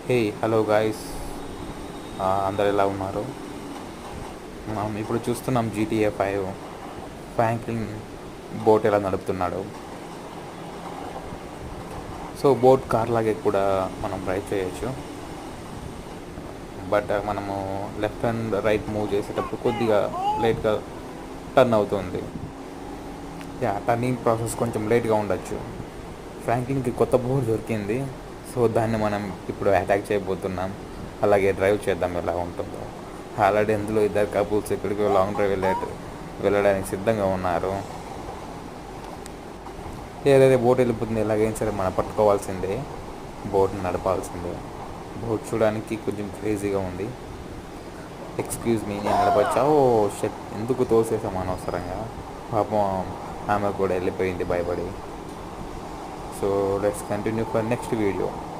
Hey hello guys, అందరు ఎలా ఉన్నారు? మనం ఇప్పుడు చూస్తున్నాం GTA 5 ఫ్రాంక్లిన్ బోట్ ఎలా నడుపుతున్నాడు. సో బోట్ కార్ లాగే కూడా మనం డ్రైవ్ చేయొచ్చు. బట్ మనము లెఫ్ట్ అండ్ రైట్ మూవ్ చేసేటప్పుడు కొద్దిగా లేట్గా టర్న్ అవుతుంది. టర్నింగ్ ప్రాసెస్ కొంచెం లేట్గా ఉండొచ్చు. ఫ్రాంక్లిన్కి కొత్త బోట్ దొరికింది. సో దాన్ని మనం ఇప్పుడు అటాక్ చేయబోతున్నాం. అలాగే డ్రైవ్ చేద్దాం ఎలా ఉంటుందో. ఆల్రెడీ ఇందులో ఇద్దరు కపుల్స్ ఎక్కడికో లాంగ్ డ్రైవ్ వెళ్ళడానికి సిద్ధంగా ఉన్నారు. ఏదైతే బోట్ వెళ్ళిపోతుంది, ఎలాగైనా సరే మనం పట్టుకోవాల్సిందే, బోట్ని నడపాల్సిందే. బోట్ చూడడానికి కొంచెం క్రేజీగా ఉంది. ఎక్స్క్యూజ్ మీ, నేను నడపచ్చా? ఓ షట్, ఎందుకు తోసేసాం అనవసరంగా. పాపం ఆమె కూడా వెళ్ళిపోయింది భయపడి. So let's continue for next video.